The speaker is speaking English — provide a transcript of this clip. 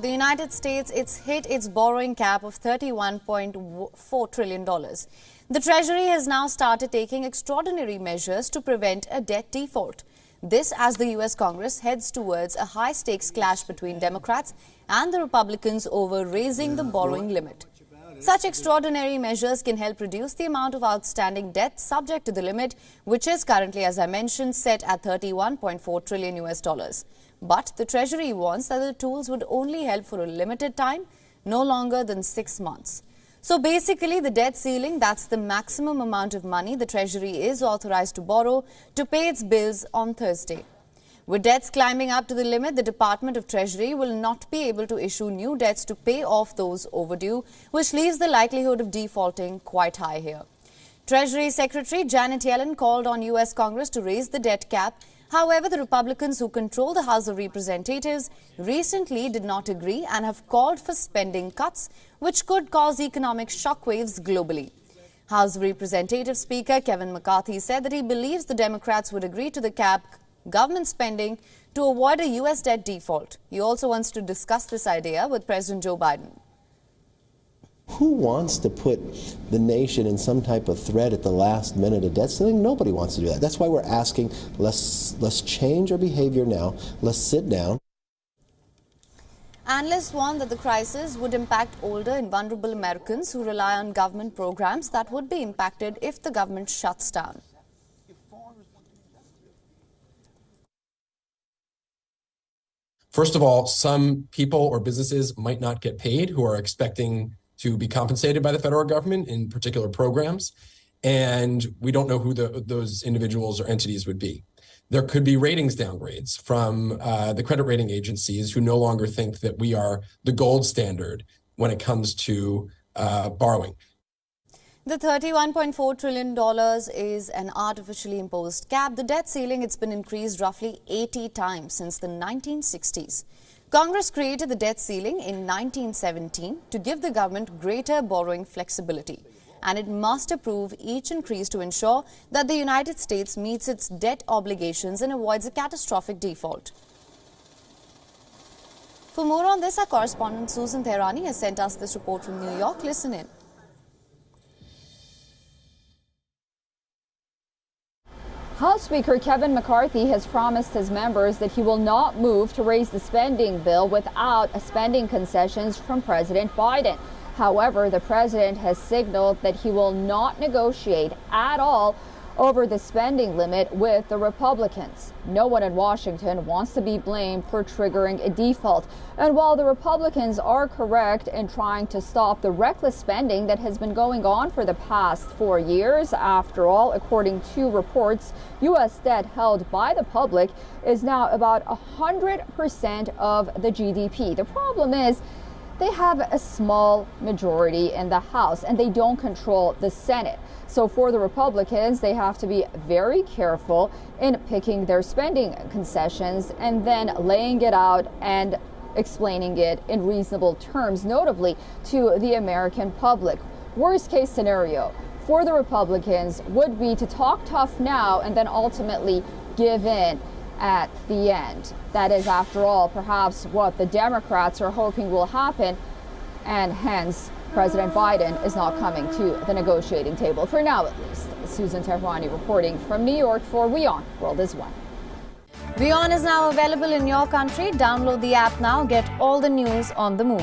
The United States, it's hit its borrowing cap of $31.4 trillion. The Treasury has now started taking extraordinary measures to prevent a debt default. This as the U.S. Congress heads towards a high-stakes clash between Democrats and the Republicans over raising the borrowing limit. Such extraordinary measures can help reduce the amount of outstanding debt subject to the limit, which is currently, as I mentioned, set at $31.4 trillion US dollars. But the Treasury warns that the tools would only help for a limited time, no longer than 6 months. So basically, the debt ceiling, that's the maximum amount of money the Treasury is authorized to borrow to pay its bills on Thursday. With debts climbing up to the limit, the Department of Treasury will not be able to issue new debts to pay off those overdue, which leaves the likelihood of defaulting quite high here. Treasury Secretary Janet Yellen called on U.S. Congress to raise the debt cap. However, the Republicans who control the House of Representatives recently did not agree and have called for spending cuts, which could cause economic shockwaves globally. House of Representatives Speaker Kevin McCarthy said that he believes the Democrats would agree to the cap government spending to avoid a U.S. debt default. He also wants to discuss this idea with President Joe Biden. Who wants to put the nation in some type of threat at the last minute of debt ceiling? Nobody wants to do that. That's why we're asking, let's change our behavior now. Let's sit down. Analysts warn that the crisis would impact older and vulnerable Americans who rely on government programs that would be impacted if the government shuts down. First of all, some people or businesses might not get paid who are expecting to be compensated by the federal government in particular programs, and we don't know who those individuals or entities would be. There could be ratings downgrades from the credit rating agencies who no longer think that we are the gold standard when it comes to borrowing. The $31.4 trillion is an artificially imposed cap. The debt ceiling, it's been increased roughly 80 times since the 1960s. Congress created the debt ceiling in 1917 to give the government greater borrowing flexibility, and it must approve each increase to ensure that the United States meets its debt obligations and avoids a catastrophic default. For more on this, our correspondent Susan Tehrani has sent us this report from New York. Listen in. House Speaker Kevin McCarthy has promised his members that he will not move to raise the spending bill without spending concessions from President Biden. However, the president has signaled that he will not negotiate at all over the spending limit with the Republicans. No one in Washington wants to be blamed for triggering a default. And while the Republicans are correct in trying to stop the reckless spending that has been going on for the past 4 years, after all, according to reports, U.S. debt held by the public is now about 100% of the GDP. The problem is they have a small majority in the House and they don't control the Senate. So for the Republicans, they have to be very careful in picking their spending concessions and then laying it out and explaining it in reasonable terms, notably to the American public. Worst case scenario for the Republicans would be to talk tough now and then ultimately give in at the end. That is, after all, perhaps what the Democrats are hoping will happen, and hence President Biden is not coming to the negotiating table, for now at least. Susan Tehrani reporting from New York for WION World is One. WION is now available in your country. Download the app now. Get all the news on the move.